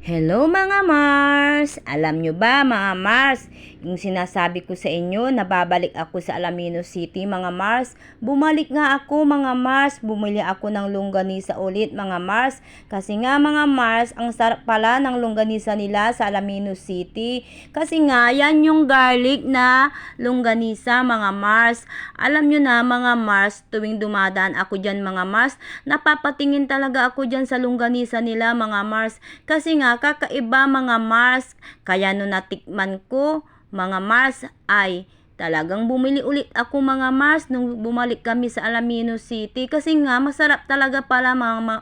Hello mga Mars! Alam nyo ba mga Mars, yung sinasabi ko sa inyo na babalik ako sa Alaminos City mga Mars, bumalik nga ako mga Mars, bumili ako ng longganisa ulit mga Mars, kasi nga mga Mars, ang sarap pala ng longganisa nila sa Alaminos City, kasi nga yan yung garlic na longganisa mga Mars. Alam nyo na mga Mars, tuwing dumadaan ako dyan mga Mars, napapatingin talaga ako dyan sa longganisa nila mga Mars, kasi nga kakaiba mga Mars, kaya no natikman ko mga Mars ay talagang bumili ulit ako mga Mars nung bumalik kami sa Alaminos City, kasi nga masarap talaga pala mga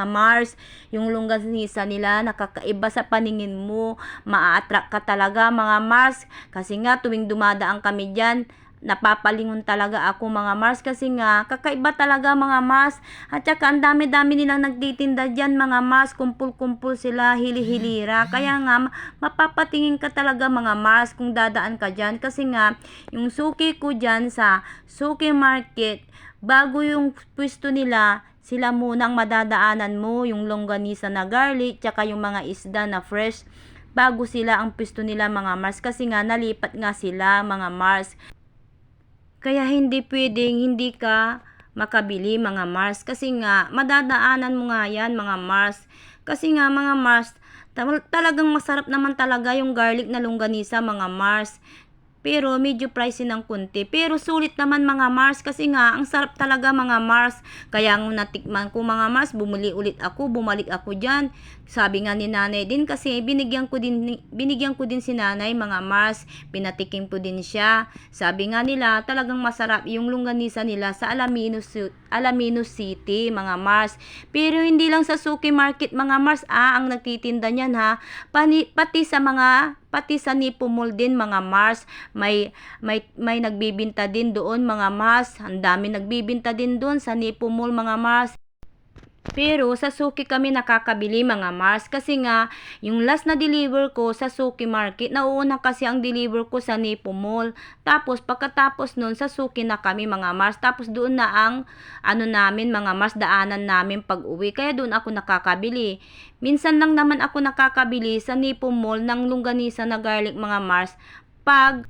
Mars yung longganisa nila, nakakaiba sa paningin mo, maa-attract ka talaga mga Mars, kasi nga tuwing dumadaan kami dyan napapalingon talaga ako mga Mars, kasi nga kakaiba talaga mga Mars, at saka ang dami-dami nilang nagtitinda dyan mga Mars, kumpul-kumpul sila, hili-hilira, kaya nga mapapatingin ka talaga mga Mars kung dadaan ka dyan, kasi nga yung suki ko dyan sa Suki Market, bago yung pwesto nila, sila munang madadaanan mo, yung longganisa na garlic, tsaka yung mga isda na fresh, bago sila ang pwesto nila mga Mars, kasi nga nalipat nga sila mga Mars. Kaya hindi pwedeng hindi ka makabili mga Mars, kasi nga madadaanan mo nga yan mga Mars. Kasi nga mga Mars, talagang masarap naman talaga yung garlic na longganisa mga Mars. Pero medyo pricey ng kunti. Pero sulit naman mga Mars, kasi nga ang sarap talaga mga Mars. Kaya nung natikman ko mga Mars, bumili ulit ako, bumalik ako dyan. Sabi nga ni nanay din, kasi binigyan ko din si nanay mga Mars. Pinatikim ko din siya. Sabi nga nila talagang masarap yung longganisa nila sa Alaminos City mga Mars. Pero hindi lang sa Suki Market mga Mars ang nagtitinda niyan ha. Pati sa Nipo Mall din mga Mars, may nagbibinta din doon mga Mars. Ang dami nagbibinta din doon sa Nipo Mall mga Mars. Pero sa Suki kami nakakabili mga Mars, kasi nga yung last na deliver ko sa Suki Market, nauuna kasi ang deliver ko sa Nipo Mall. Tapos pagkatapos nun sa Suki na kami mga Mars, tapos doon na ang namin mga Mars, daanan namin pag uwi, kaya doon ako nakakabili. Minsan lang naman ako nakakabili sa Nipo Mall ng longganisa na garlic mga Mars pag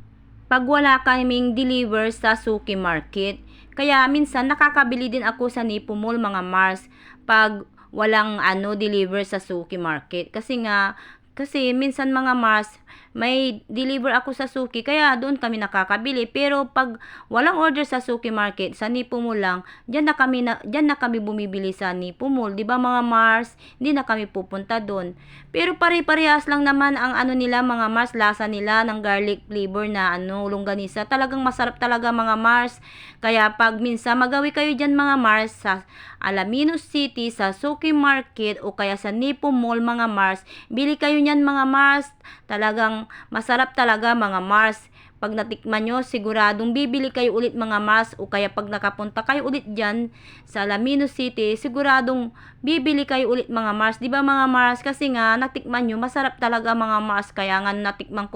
wala kaming deliver sa Suki Market. Kaya minsan nakakabili din ako sa Nipo Mall mga Mars pag walang deliver sa Suki Market. Kasi minsan mga Mars, may deliver ako sa Suki, kaya doon kami nakakabili. Pero pag walang order sa Suki Market, sa Nipo Mall lang, diyan na kami bumibili sa Nipo Mall, 'di ba mga Mars? Hindi na kami pupunta doon. Pero pare-parehas lang naman ang nila mga Mars, lasa nila ng garlic flavor na longganisa. Talagang masarap talaga mga Mars. Kaya pag minsan magawi kayo diyan mga Mars sa Alaminos City, sa Suki Market o kaya sa Nipo Mall mga Mars, bili kayo niyan mga Mars. Talagang masarap talaga mga Mars. Pag natikman nyo, siguradong bibili kayo ulit mga Mars, o kaya pag nakapunta kayo ulit dyan sa Alaminos City, siguradong bibili kayo ulit mga Mars. Diba mga Mars? Kasi nga natikman nyo, masarap talaga mga Mars. Kaya nga natikman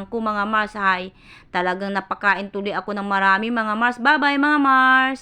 ko mga Mars, ay talagang napakain tuloy ako ng marami mga Mars. Bye bye mga Mars!